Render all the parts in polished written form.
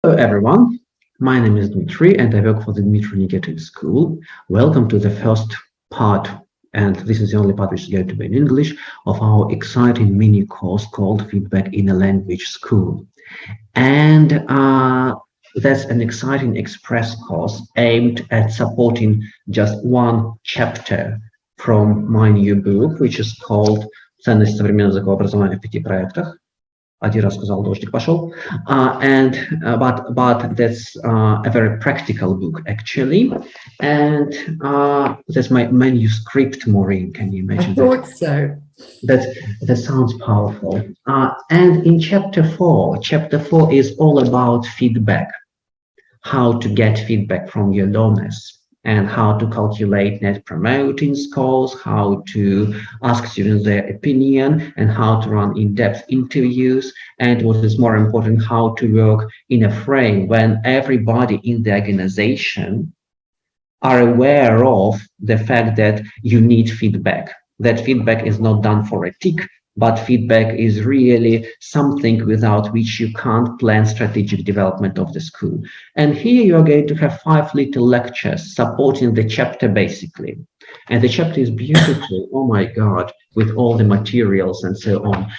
Hello everyone, my name is Dmitry and I work for the Dmitry Nikitin School. Welcome to the first part, and this is the only part which is going to be in English, of our exciting mini course called Feedback in a Language School. And that's an exciting express course aimed at supporting just one chapter from my new book, which is called «Ценность современного языкового образования в 5 проектах». Один раз сказал, дождик пошел. But that's a very practical book, actually. And that's my manuscript, Maureen. Can you imagine that? I thought so. That sounds powerful. And in chapter 4 is all about feedback, how to get feedback from your learners, and how to calculate net promoting scores, how to ask students their opinion, and how to run in-depth interviews, and what is more important, how to work in a frame when everybody in the organization are aware of the fact that you need feedback. That feedback is not done for a tick, but feedback is really something without which you can't plan strategic development of the school. And here you are going to have 5 little lectures supporting the chapter basically. And the chapter is beautiful, oh my God, with all the materials and so on.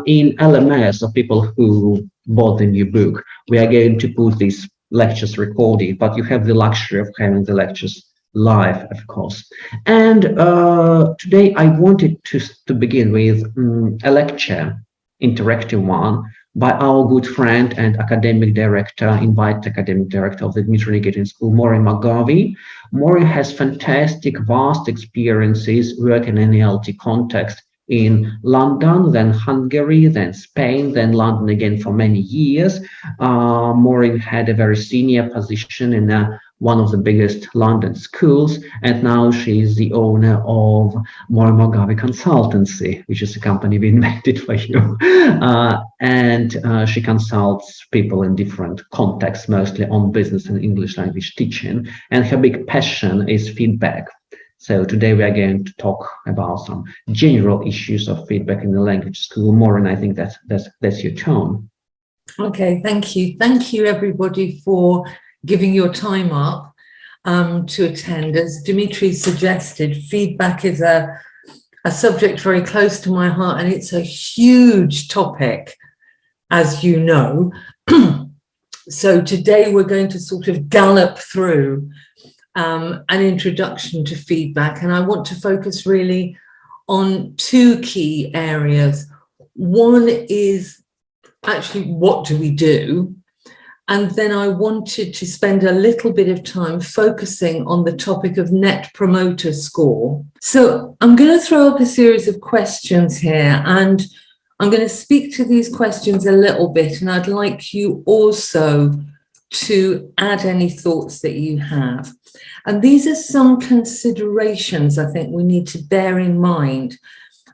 In LMS, of people who bought the new book, we are going to put these lectures recorded, but you have the luxury of having the lectures live, of course. And today I wanted to begin with a interactive one, by our good friend and invited academic director of the Dmitry Nikitin School, Maureen McGarvey. Maureen has fantastic, vast experiences working in the LT context in London, then Hungary, then Spain, then London again for many years. Maureen had a very senior position in one of the biggest London schools, and now she is the owner of Maureen McGarvey Consultancy, which is a company we invented for you. She consults people in different contexts, mostly on business and English language teaching, and her big passion is feedback. So today we are going to talk about some general issues of feedback in the language school. Maureen, I think that's your turn. Okay, thank you. Thank you everybody for giving your time up to attend. As Dmitry suggested, feedback is a subject very close to my heart, and it's a huge topic, as you know. So today we're going to sort of gallop through an introduction to feedback, and I want to focus really on 2 key areas. One is actually, what do we do? And then I wanted to spend a little bit of time focusing on the topic of net promoter score. So I'm going to throw up a series of questions here, and I'm going to speak to these questions a little bit, and I'd like you also to add any thoughts that you have. And these are some considerations I think we need to bear in mind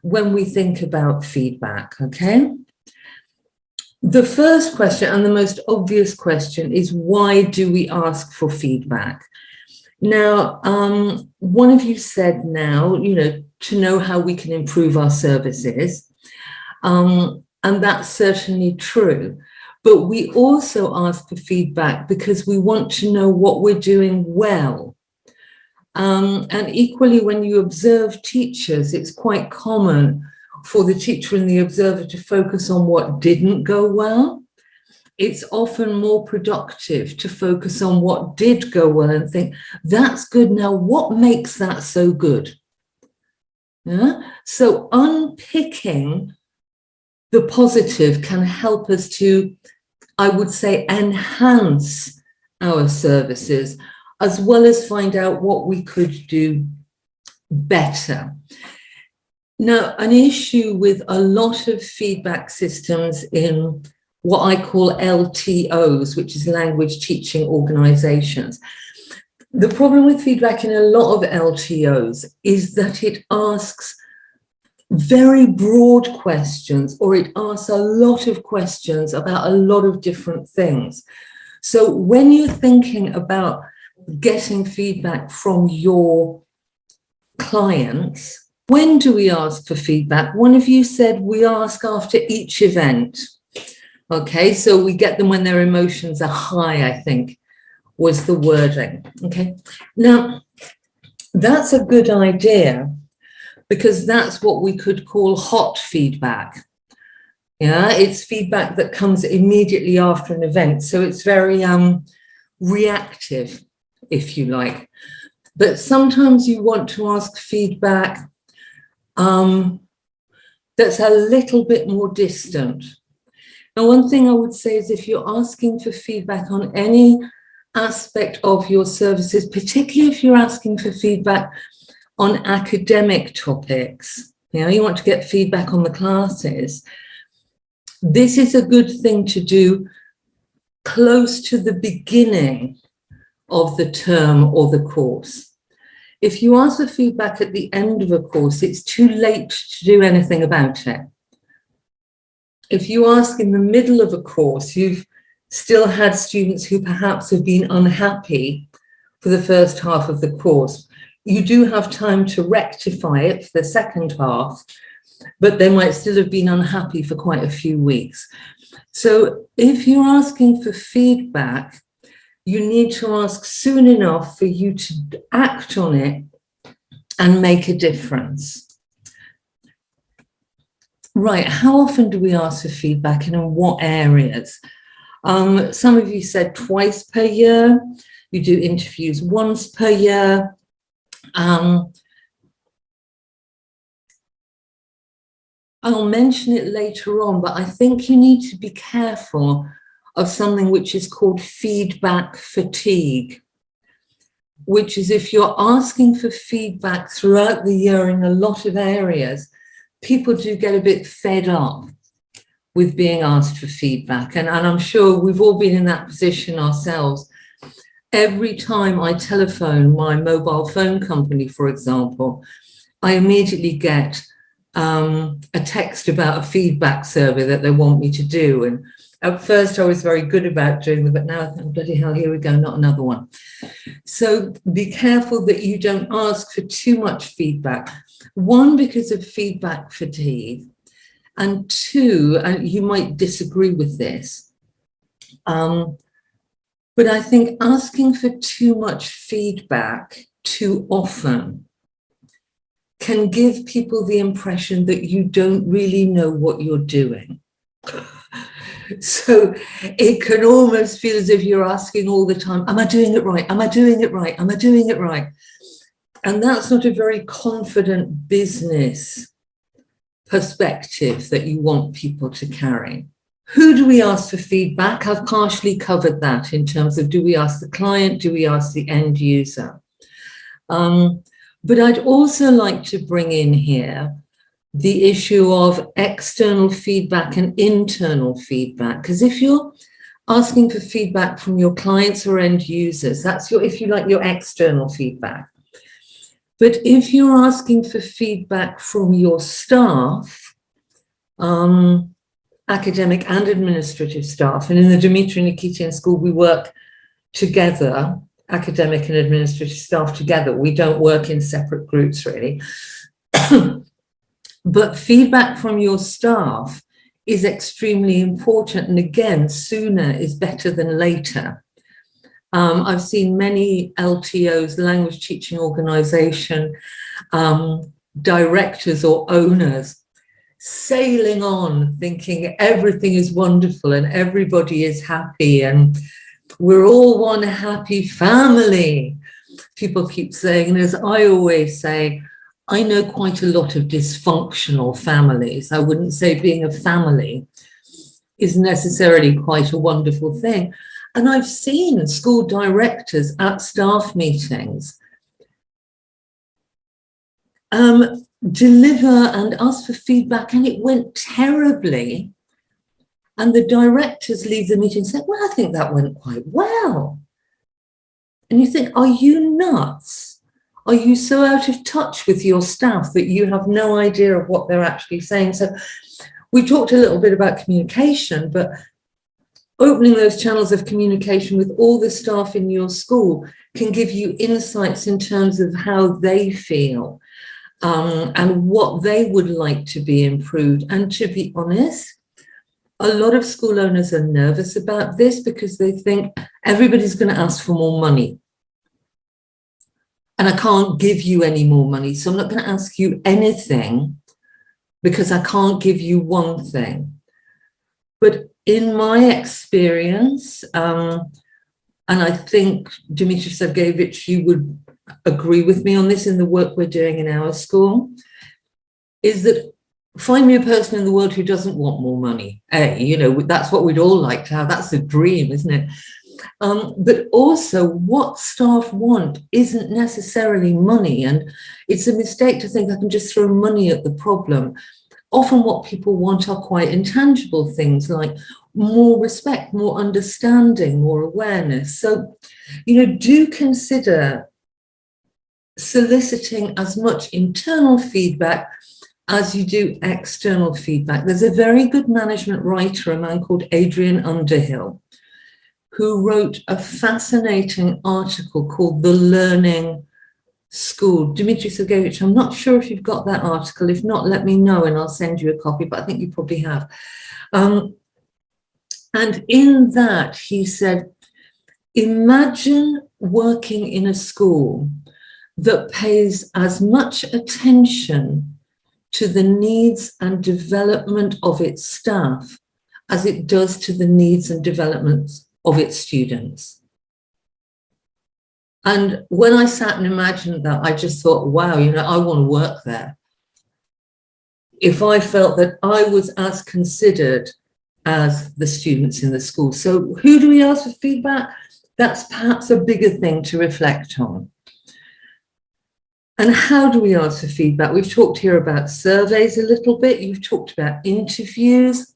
when we think about feedback, okay? The first question, and the most obvious question, is why do we ask for feedback? Now, one of you said now, to know how we can improve our services, and that's certainly true. But we also ask for feedback because we want to know what we're doing well. And equally, when you observe teachers, it's quite common for the teacher and the observer to focus on what didn't go well. It's often more productive to focus on what did go well and think, that's good, now what makes that so good? Yeah? So unpicking the positive can help us to, I would say, enhance our services, as well as find out what we could do better. Now, an issue with a lot of feedback systems in what I call LTOs, which is language teaching organizations. The problem with feedback in a lot of LTOs is that it asks very broad questions, or it asks a lot of questions about a lot of different things. So when you're thinking about getting feedback from your clients, when do we ask for feedback? One of you said we ask after each event. Okay, so we get them when their emotions are high, I think, was the wording. Okay, now that's a good idea because that's what we could call hot feedback. Yeah, it's feedback that comes immediately after an event. So it's very reactive, if you like. But sometimes you want to ask feedback that's a little bit more distant. Now, one thing I would say is if you're asking for feedback on any aspect of your services, particularly if you're asking for feedback on academic topics, you want to get feedback on the classes, this is a good thing to do close to the beginning of the term or the course. If you ask for feedback at the end of a course, it's too late to do anything about it. If you ask in the middle of a course, you've still had students who perhaps have been unhappy for the first half of the course. You do have time to rectify it for the second half, but they might still have been unhappy for quite a few weeks. So if you're asking for feedback, you need to ask soon enough for you to act on it and make a difference. Right, how often do we ask for feedback and in what areas? Some of you said twice per year. You do interviews once per year. I'll mention it later on, but I think you need to be careful of something which is called feedback fatigue, which is if you're asking for feedback throughout the year in a lot of areas, people do get a bit fed up with being asked for feedback. And I'm sure we've all been in that position ourselves. Every time I telephone my mobile phone company, for example, I immediately get a text about a feedback survey that they want me to do. And at first I was very good about doing them, but now I think, bloody hell, here we go, not another one. So be careful that you don't ask for too much feedback. One, because of feedback fatigue, and two, and you might disagree with this, but I think asking for too much feedback too often can give people the impression that you don't really know what you're doing. So it can almost feel as if you're asking all the time, am I doing it right? Am I doing it right? Am I doing it right? And that's not a very confident business perspective that you want people to carry. Who do we ask for feedback? I've partially covered that in terms of, do we ask the client? Do we ask the end user? But I'd also like to bring in here the issue of external feedback and internal feedback, because if you're asking for feedback from your clients or end users, that's your, if you like, your external feedback. But if you're asking for feedback from your staff, academic and administrative staff, and in the Dmitry Nikitin School, we work together, academic and administrative staff together. We don't work in separate groups, really. But feedback from your staff is extremely important. And again, sooner is better than later. I've seen many LTOs, language teaching organization, directors or owners sailing on thinking everything is wonderful and everybody is happy and we're all one happy family. People keep saying, and as I always say, I know quite a lot of dysfunctional families. I wouldn't say being a family is necessarily quite a wonderful thing. And I've seen school directors at staff meetings deliver and ask for feedback, and it went terribly. And the directors leave the meeting and say, well, I think that went quite well. And you think, are you nuts? Are you so out of touch with your staff that you have no idea of what they're actually saying? So we talked a little bit about communication, but opening those channels of communication with all the staff in your school can give you insights in terms of how they feel and what they would like to be improved. And to be honest, a lot of school owners are nervous about this because they think everybody's going to ask for more money. And I can't give you any more money. So I'm not going to ask you anything because I can't give you one thing. But in my experience, and I think Dmitry Sergeyevich, you would agree with me on this in the work we're doing in our school, is that find me a person in the world who doesn't want more money. You know, that's what we'd all like to have. That's the dream, isn't it? But also what staff want isn't necessarily money. And it's a mistake to think I can just throw money at the problem. Often what people want are quite intangible things like more respect, more understanding, more awareness. So, you know, do consider soliciting as much internal feedback as you do external feedback. There's a very good management writer, a man called Adrian Underhill, who wrote a fascinating article called The Learning School. Dmitry Sergeyevich, I'm not sure if you've got that article. If not, let me know and I'll send you a copy, but I think you probably have. And in that, he said, imagine working in a school that pays as much attention to the needs and development of its staff as it does to the needs and developments of its students. And when I sat and imagined that, I just thought, wow, you know, I want to work there. If I felt that I was as considered as the students in the school. So who do we ask for feedback? That's perhaps a bigger thing to reflect on. And how do we ask for feedback? We've talked here about surveys a little bit. You've talked about interviews.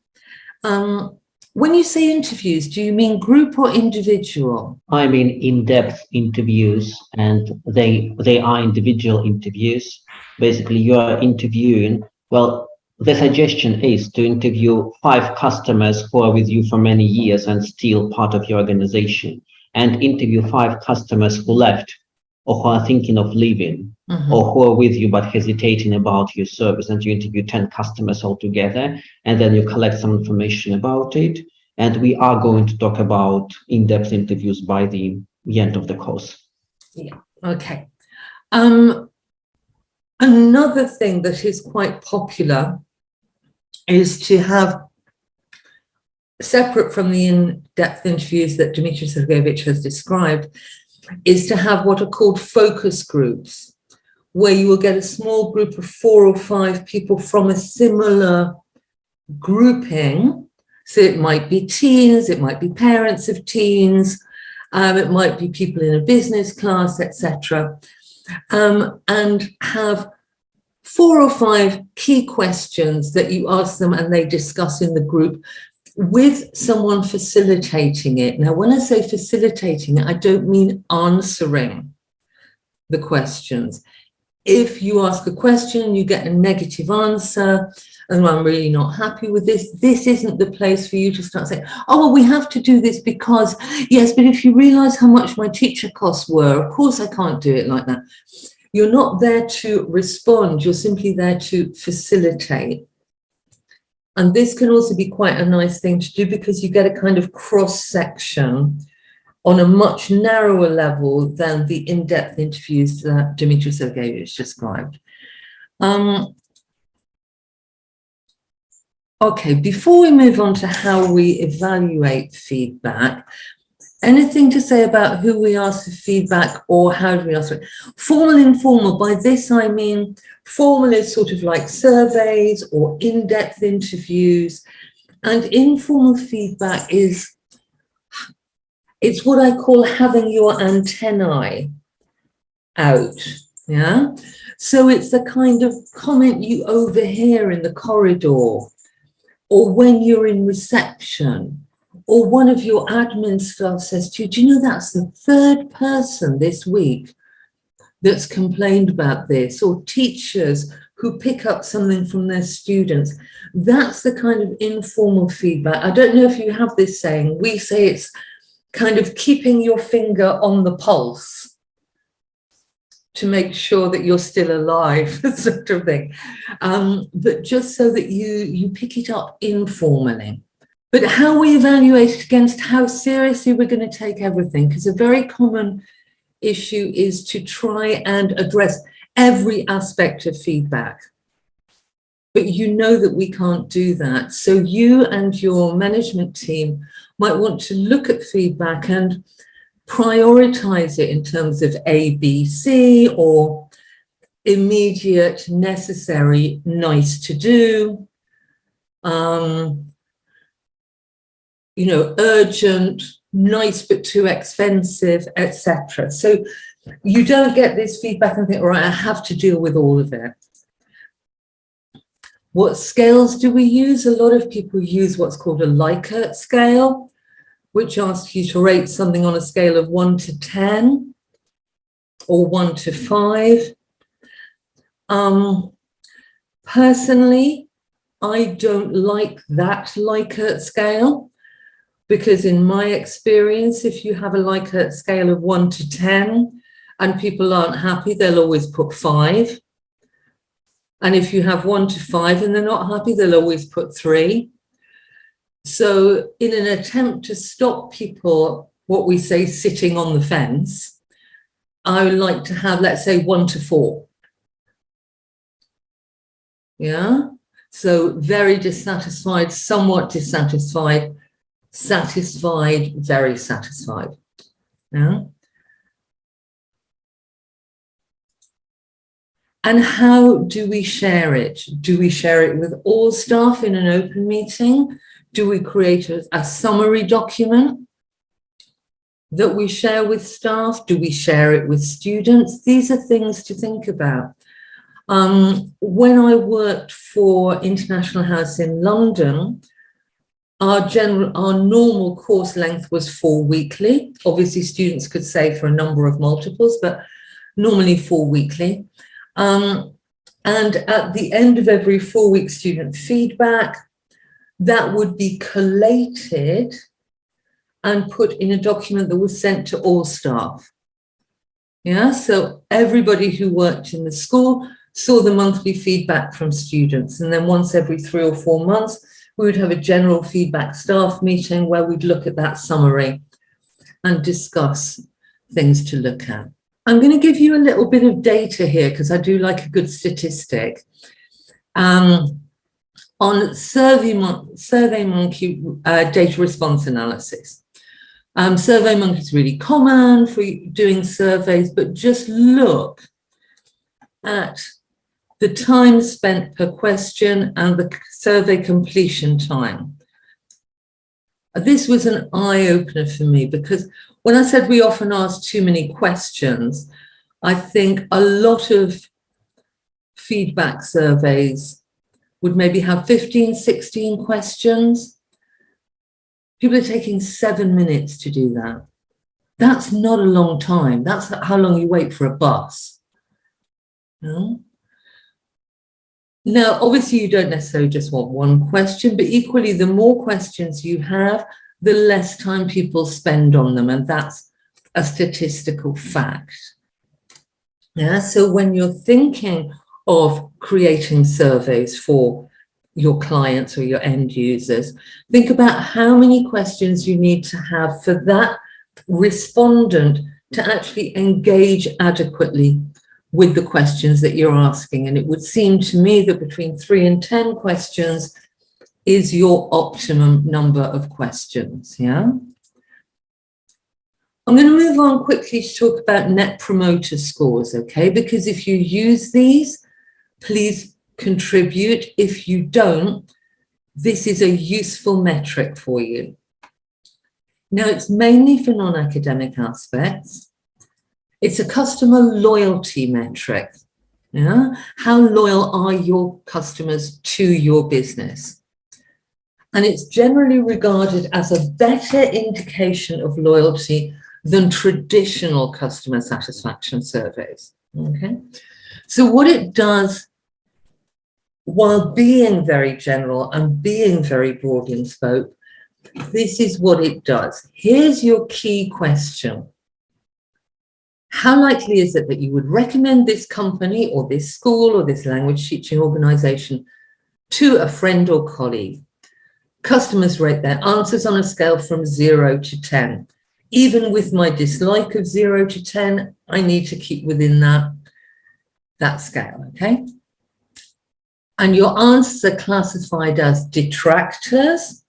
When you say interviews, do you mean group or individual? I mean in-depth interviews, and they are individual interviews. Basically, you are interviewing, well, the suggestion is to interview 5 customers who are with you for many years and still part of your organization, and interview 5 customers who left or who are thinking of leaving, or who are with you but hesitating about your service, and you interview 10 customers altogether, and then you collect some information about it. And we are going to talk about in-depth interviews by the end of the course. Yeah, okay. Another thing that is quite popular is to have, separate from the in-depth interviews that Dmitry Sergeyevich has described, is to have what are called focus groups, where you will get a small group of 4 or 5 people from a similar grouping. So it might be teens, it might be parents of teens, it might be people in a business class, etc. And have 4 or 5 key questions that you ask them and they discuss in the group with someone facilitating it. Now, when I say facilitating it, I don't mean answering the questions. If you ask a question, you get a negative answer, and I'm really not happy with this, this isn't the place for you to start saying, oh, well, we have to do this because, yes, but if you realize how much my teacher costs were, of course I can't do it like that. You're not there to respond, you're simply there to facilitate. And this can also be quite a nice thing to do because you get a kind of cross-section on a much narrower level than the in-depth interviews that Dmitry Sergeyevich described. Okay, before we move on to how we evaluate feedback, anything to say about who we ask for feedback or how do we ask for it? Formal, informal, by this I mean formal is sort of like surveys or in-depth interviews, and informal feedback is, it's what I call having your antennae out, yeah? So it's the kind of comment you overhear in the corridor, or when you're in reception, or one of your admin staff says to you, do you know that's the 3rd person this week that's complained about this, or teachers who pick up something from their students. That's the kind of informal feedback. I don't know if you have this saying, we say it's kind of keeping your finger on the pulse to make sure that you're still alive, sort of thing. But just so that you pick it up informally. But how we evaluate it against how seriously we're going to take everything, because a very common issue is to try and address every aspect of feedback. But you know that we can't do that. So you and your management team might want to look at feedback and prioritize it in terms of A, B, C, or immediate, necessary, nice to do, urgent, nice but too expensive, etc. So you don't get this feedback and think, all right, I have to deal with all of it. What scales do we use? A lot of people use what's called a Likert scale, which asks you to rate something on a scale of 1 to 10 or 1 to 5. Personally, I don't like that Likert scale, because in my experience, if you have a Likert scale of 1 to 10 and people aren't happy, they'll always put 5. And if you have 1 to 5 and they're not happy, they'll always put 3. So in an attempt to stop people, what we say, sitting on the fence, I would like to have, let's say, 1 to 4. Yeah. So very dissatisfied, somewhat dissatisfied, satisfied, very satisfied. Yeah. And how do we share it? Do we share it with all staff in an open meeting? Do we create a summary document that we share with staff? Do we share it with students? These are things to think about. When I worked for International House in London, our normal course length was 4 weekly. Obviously, students could say for a number of multiples, but normally 4 weekly. And at the end of every 4-week student feedback, that would be collated and put in a document that was sent to all staff. Yeah, so everybody who worked in the school saw the monthly feedback from students. And then once every 3 or 4 months, we would have a general feedback staff meeting where we'd look at that summary and discuss things to look at. I'm going to give you a little bit of data here because I do like a good statistic. On SurveyMonkey data response analysis. SurveyMonkey is really common for doing surveys, but just look at the time spent per question and the survey completion time. This was an eye-opener for me because when I said we often ask too many questions, I think a lot of feedback surveys would maybe have 15, 16 questions. People are taking 7 minutes to do that. That's not a long time. That's how long you wait for a bus. No? Now, obviously, you don't necessarily just want one question, but equally, the more questions you have, the less time people spend on them. And that's a statistical fact. Yeah, so when you're thinking of creating surveys for your clients or your end users, think about how many questions you need to have for that respondent to actually engage adequately with the questions that you're asking. And it would seem to me that between 3 and 10 questions is your optimum number of questions, yeah? I'm going to move on quickly to talk about net promoter scores, okay? Because if you use these, please contribute. If you don't, this is a useful metric for you. Now, it's mainly for non-academic aspects. It's a customer loyalty metric. Yeah? How loyal are your customers to your business? And it's generally regarded as a better indication of loyalty than traditional customer satisfaction surveys. Okay? So what it does, while being very general and being very broad in scope, this is what it does. Here's your key question. How likely is it that you would recommend this company or this school or this language teaching organization to a friend or colleague? Customers rate their answers on a scale from 0 to 10. Even with my dislike of 0 to 10, I need to keep within that scale, okay? And your answers are classified as detractors,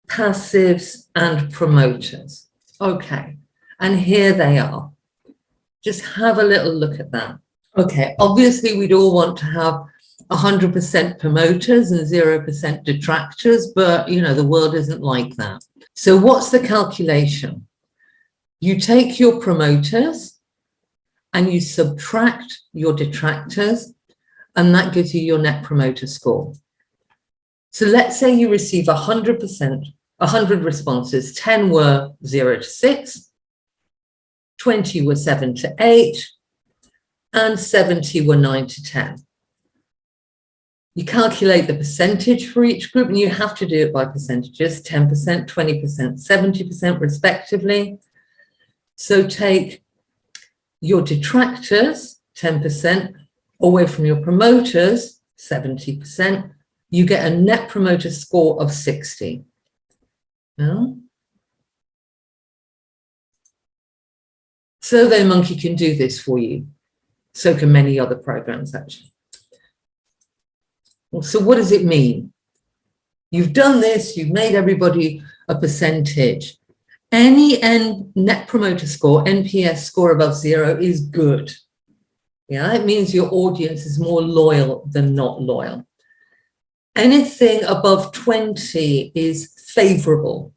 passives, and promoters. Okay, and here they are. Just have a little look at that. Okay, obviously we'd all want to have 100% promoters and 0% detractors, but you know, the world isn't like that. So what's the calculation? You take your promoters and you subtract your detractors, and that gives you your net promoter score. So let's say you receive 100%, 100 responses, 10 were 0 to 6, 20 were 7 to 8, and 70 were 9 to 10. You calculate the percentage for each group, and you have to do it by percentages, 10%, 20%, 70% respectively. So take your detractors, 10%, away from your promoters, 70%, you get a net promoter score of 60. No? SurveyMonkey can do this for you. So can many other programs, actually. So what does it mean? You've done this, you've made everybody a percentage. Any net promoter score, NPS score above 0 is good. Yeah, it means your audience is more loyal than not loyal. Anything above 20 is favorable.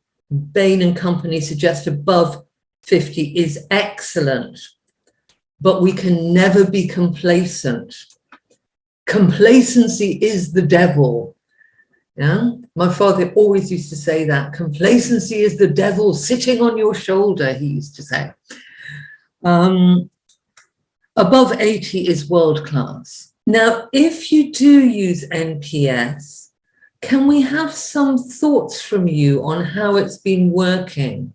Bain and Company suggest above 50 is excellent, but we can never be complacent. Complacency is the devil. Yeah, my father always used to say that. Complacency is the devil sitting on your shoulder, he used to say. Above 80 is world class. Now, if you do use NPS, can we have some thoughts from you on how it's been working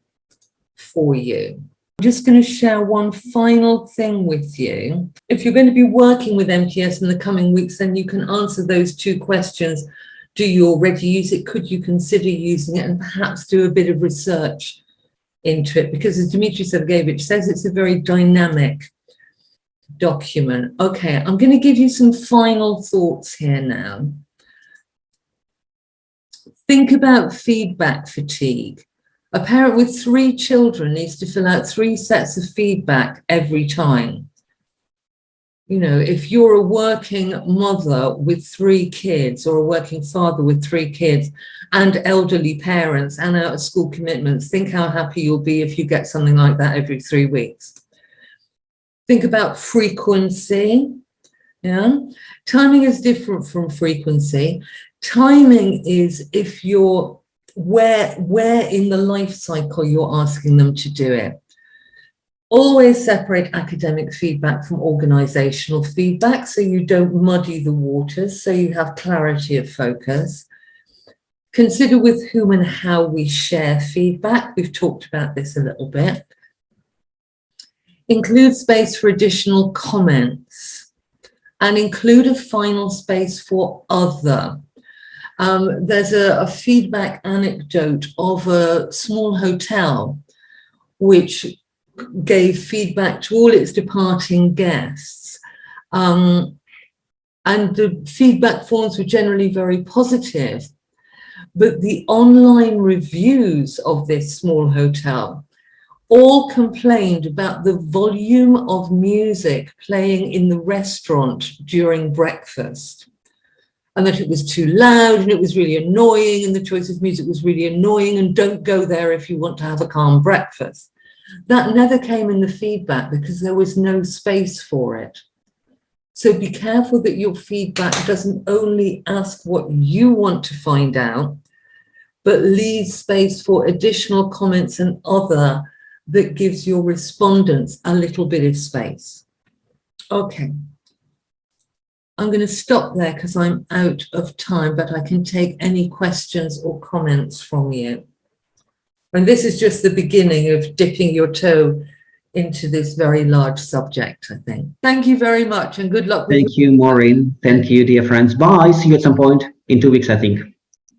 for you? I'm just going to share one final thing with you. If you're going to be working with NPS in the coming weeks, then you can answer those two questions. Do you already use it? Could you consider using it? And perhaps do a bit of research into it? Because as Dmitry says, it's a very dynamic document. Okay, I'm going to give you some final thoughts here now. Think about feedback fatigue. A parent with 3 children needs to fill out 3 sets of feedback every time. You know, if you're a working mother with 3 kids or a working father with 3 kids and elderly parents and out of school commitments, think how happy you'll be if you get something like that every 3 weeks. Think about frequency. Yeah, timing is different from frequency. Timing is if you're where in the life cycle you're asking them to do it. Always separate academic feedback from organizational feedback so you don't muddy the waters, so you have clarity of focus. Consider with whom and how we share feedback. We've talked about this a little bit. Include space for additional comments and include a final space for other. There's a feedback anecdote of a small hotel which gave feedback to all its departing guests. And the feedback forms were generally very positive, but the online reviews of this small hotel all complained about the volume of music playing in the restaurant during breakfast, and that it was too loud and it was really annoying and the choice of music was really annoying and don't go there if you want to have a calm breakfast. That never came in the feedback because there was no space for it. So be careful that your feedback doesn't only ask what you want to find out, but leaves space for additional comments and other that gives your respondents a little bit of space. Okay. I'm going to stop there because I'm out of time, but I can take any questions or comments from you. And this is just the beginning of dipping your toe into this very large subject, I think. Thank you very much and good luck. Thank you, Maureen. Thank you, dear friends. Bye. See you at some point in 2 weeks, I think.